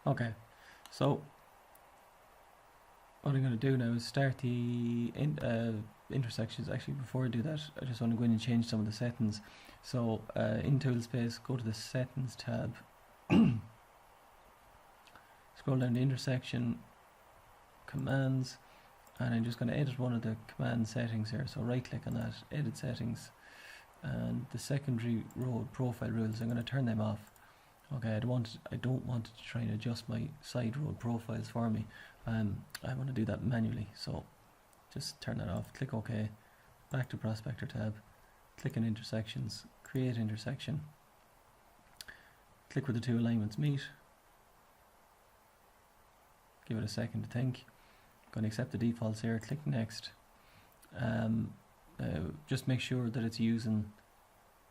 Okay, so what I'm going to do now is start the intersections. Actually, before I do that, I just want to go in and change some of the settings. So in tool space, go to the settings tab, scroll down to intersection, commands, and I'm just going to edit one of the command settings here. So right click on that, edit settings, and the secondary road profile rules, I'm going to turn them off. Okay, I don't want it to try and adjust my side road profiles for me. I want to do that manually, so just turn that off. Click OK, back to Prospector tab, click on intersections, create intersection, click where the two alignments meet, give it a second to think. I'm going to accept the defaults here, click next. Just make sure that it's using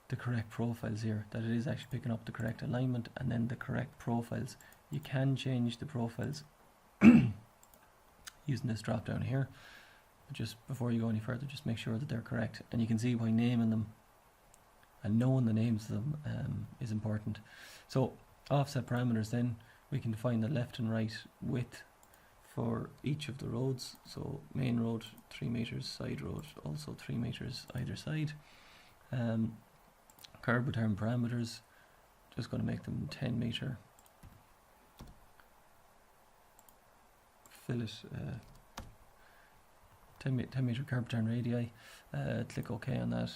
the correct profiles here, that it is actually picking up the correct alignment and then the correct profiles. You can change the profiles using this drop down here, but just before you go any further, just make sure that they're correct. And you can see why naming them and knowing the names of them is important. So offset parameters, then we can define the left and right width for each of the roads. So main road 3 meters, side road also 3 meters either side. Curb return parameters, just going to make them 10 meter. Fillet 10 meter curb return radii. Click OK on that.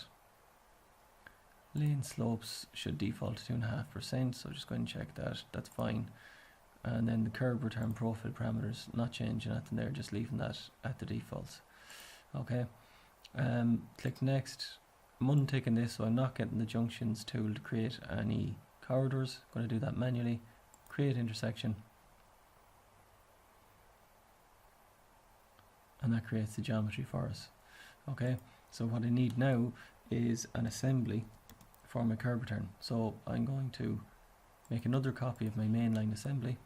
Lane slopes should default to 2.5%, so just go and check that. That's fine. And then the curb return profile parameters, not changing anything there, just leaving that at the defaults. Okay. Click next. I'm unticking this, so I'm not getting the junctions tool to create any corridors. I'm going to do that manually. Create intersection. And that creates the geometry for us. Okay, so what I need now is an assembly for my curb return. So I'm going to make another copy of my mainline assembly.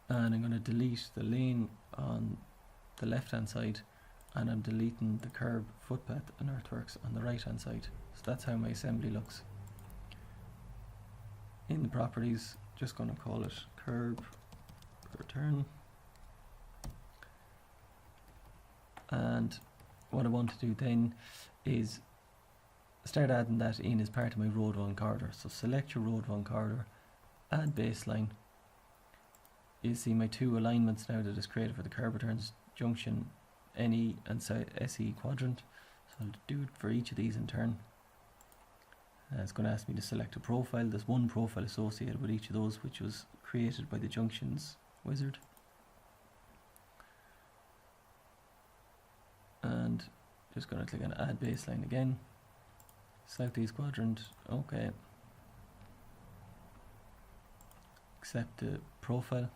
And I'm going to delete the lane on the left hand side, and I'm deleting the curb, footpath and earthworks on the right hand side. So that's how my assembly looks. In the properties, just going to call it curb return. And what I want to do then is start adding that in as part of my road 1 corridor. So select your road 1 corridor, add baseline. You see my 2 alignments now that is created for the curb returns, junction NE and SE quadrant. So I'll do it for each of these in turn. It's going to ask me to select a profile. There's one profile associated with each of those, which was created by the junctions wizard. And just going to click on add baseline again. Southeast quadrant, okay. Accept the profile.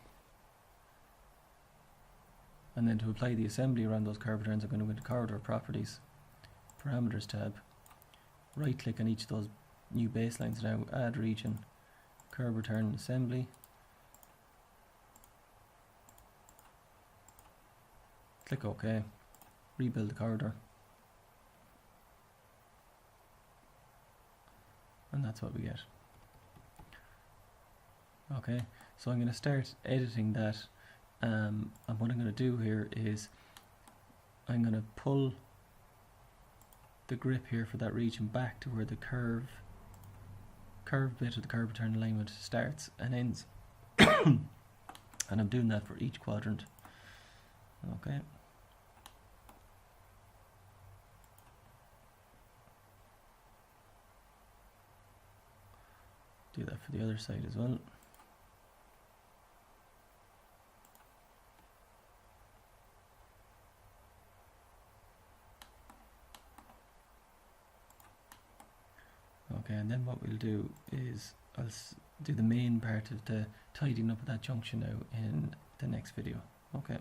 And then to apply the assembly around those curb returns, I'm going to go into corridor properties, parameters tab, right click on each of those new baselines now, add region, curb return assembly. Click OK, rebuild the corridor. And that's what we get. Okay, so I'm going to start editing that. And what I'm going to do here is I'm going to pull the grip here for that region back to where the curve bit of the curve return alignment starts and ends. And I'm doing that for each quadrant. Okay. Do that for the other side as well. Okay, and then what we'll do is I'll do the main part of the tidying up of that junction now in the next video. Okay.